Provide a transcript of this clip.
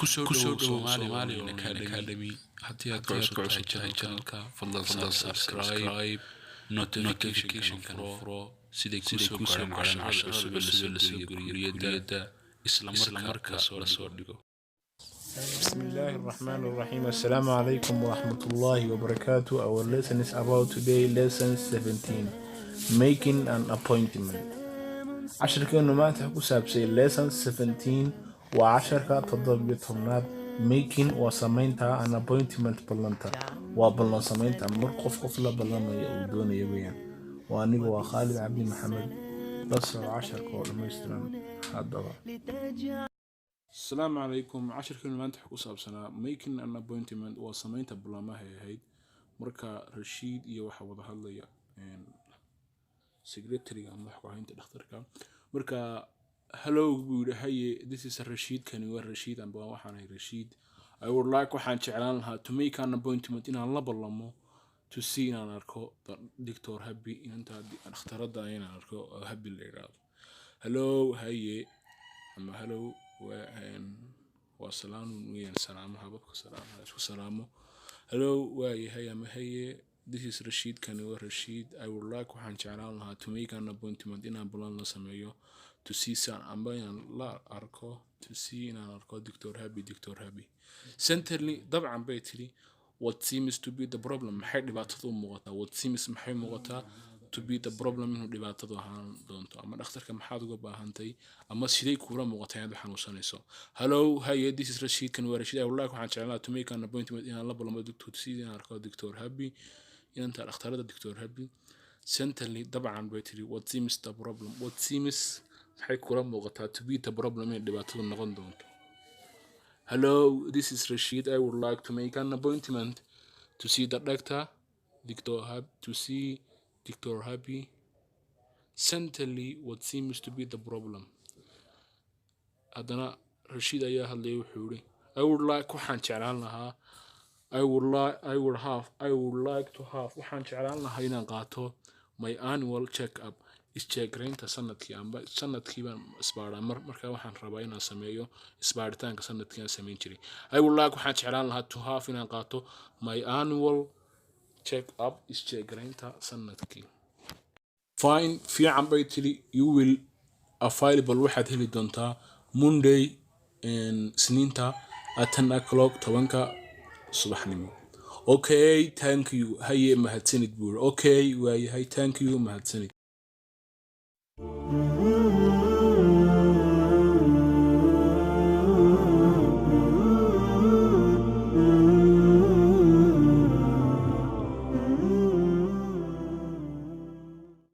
kusoo dhawo Soomaali Academy haddii aad ka cusub tahay channelka fadlan subscribe notification furo sidii kusoo gaaraan casharada cusub la soo guriyada isla markaas la soo dhigo. بسم الله الرحمن الرحيم. السلام عليكم ورحمة الله وبركاته. Our lesson is about today, lesson 17, making an appointment. عشركنا ما تحكوا سابسي lesson 17 وعشركة تضرب ثمنات making وسمينتها an appointment بلنتا وبلن سمينتها مرقف قفلة بلن يودون يبين وأني وخالد عبد محمد بس عشركة ولما يستلم هذا. السلام عليكم. عشر كلمات حكوا سابسنا making an appointment وسمينتها بلما هي مركا رشيد يوحى وضح الله secretary أما حكوا هين تدخترك مركا hello بقول هاي this is رشيد كان يور رشيد أنا بوحنا رشيد I would like وحن شعلانها to make an appointment إن الله بلمو to see أنا أركو دكتور هبي إن أنت اخترت أنا أركو هبي اللي راد hello هاي أما hello وسلام ويا سلام حبك سلام شو سلامه hello ويا هاي أما هاي this is رشيد كان يور رشيد I would like وحن شعلانها to make an appointment إن بلان لسميه to see سان أمبين لا أركو to see إن أركو دكتور هبي centrally طبعا بيتلي what seems to be the problem محل دبعته مغطى what seems محل مغطى to be the problem إنه دبعته هان دونتو أما الأخطر كم حاد جوبها هنتي أما شيء كورا مغطى عنده حنوصانيسو hello هاي this is رشيد كان ورشيد I would like وحن شعلها to make an appointment إن الله بلما دكتور to see إن أركو دكتور هبي إن أنت الأخطر الدكتور هبي centrally طبعا بيتلي what seems the problem what seems محل كورا مغطى to be the problem إنه دبعته نغن دونتو. Hello, this is Rashid. I would like to make an appointment to see the doctor, to see Dr. Happy. Centrally, what seems to be the problem. Adana Rashid ayaa hadlay wuxuu yiri I would like waxaan jeclaan lahaa I would like to have waxaan jeclaan lahaa inaan qaato my annual check-up isjeegreynta sanadkii amba sanadkii baan isbaaraa markaa waxaan rabaa inaan sameeyo isbaaritaanka sanadkii aan sameyn jiray I would like waxaan jeclaan lahaa to have inaan qaato my annual check-up isjeegreynta sanadkii. Fine fiican bay tiri you will available waxaad heli doontaa Monday Isniinta at 10 o'clock 10 subaxnimo. Okay, thank you. Haye mahadsanid buur. Okay, waayahay thank you mahadsanid.